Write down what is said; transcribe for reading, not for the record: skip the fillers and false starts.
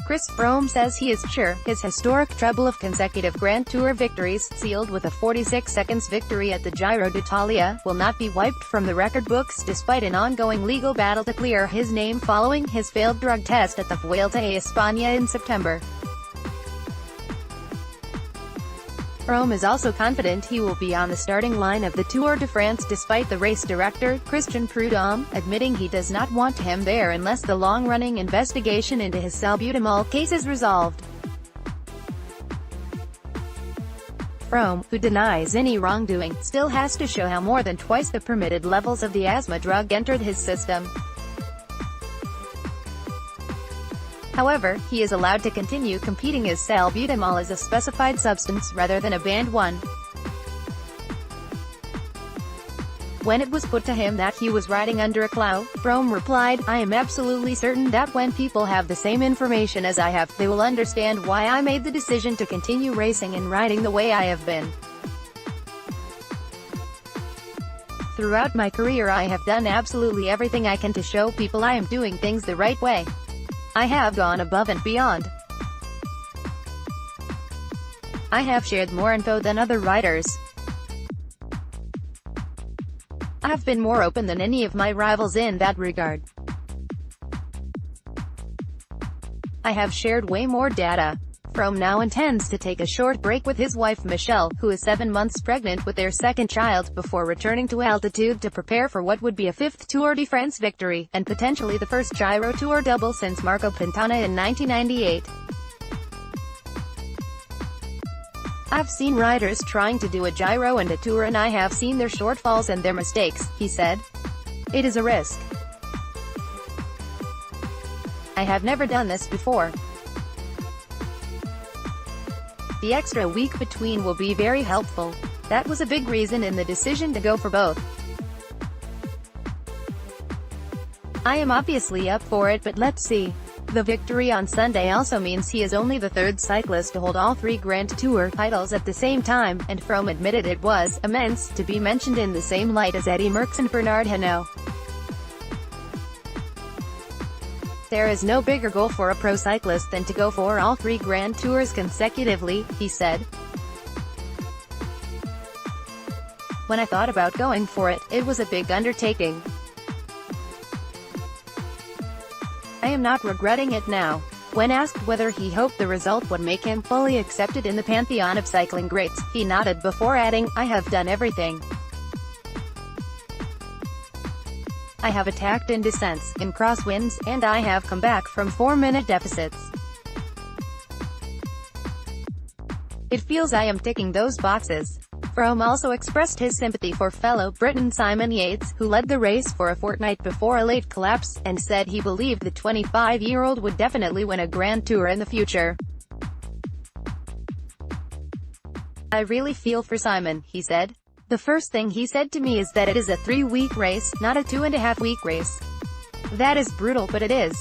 Chris Froome says he is sure his historic treble of consecutive Grand Tour victories, sealed with a 46 seconds victory at the Giro d'Italia, will not be wiped from the record books despite an ongoing legal battle to clear his name following his failed drug test at the Vuelta a España in September. Froome is also confident he will be on the starting line of the Tour de France despite the race director, Prudhomme, admitting he does not want him there unless the long-running investigation into his salbutamol case is resolved. Froome, who denies any wrongdoing, still has to show how more than twice the permitted levels of the asthma drug entered his system. However, he is allowed to continue competing as salbutamol is a specified substance rather than a banned one. When it was put to him that he was riding under a cloud, Froome replied, "I am absolutely certain that when people have the same information as I have, they will understand why I made the decision to continue racing and riding the way I have been. Throughout my career I have done absolutely everything I can to show people I am doing things the right way. I have gone above and beyond. I have shared more info than other riders. I have been more open than any of my rivals in that regard. I have shared way more data." Froome now intends to take a short break with his wife Michelle, who is 7 months pregnant with their second child, before returning to altitude to prepare for what would be a 5th Tour de France victory, and potentially the first Giro Tour double since Marco Pantana in 1998. "I've seen riders trying to do a Giro and a Tour and I have seen their shortfalls and their mistakes," he said. "It is a risk. I have never done this before. The extra week between will be very helpful. That was a big reason in the decision to go for both. I am obviously up for it, but let's see." The victory on Sunday also means he is only the third cyclist to hold all 3 Grand Tour titles at the same time, and Froome admitted it was immense to be mentioned in the same light as Eddy Merckx and Bernard Hinault. "There is no bigger goal for a pro cyclist than to go for all 3 Grand Tours consecutively," he said. "When I thought about going for it, it was a big undertaking. I am not regretting it now." When asked whether he hoped the result would make him fully accepted in the pantheon of cycling greats, he nodded before adding, "I have done everything. I have attacked in descents, in crosswinds, and I have come back from 4-minute deficits. It feels I am ticking those boxes." Froome also expressed his sympathy for fellow Briton Simon Yates, who led the race for a fortnight before a late collapse, and said he believed the 25-year-old would definitely win a Grand Tour in the future. "I really feel for Simon," he said. "The first thing he said to me is that it is a 3-week race, not a 2.5-week race. That is brutal, but it is.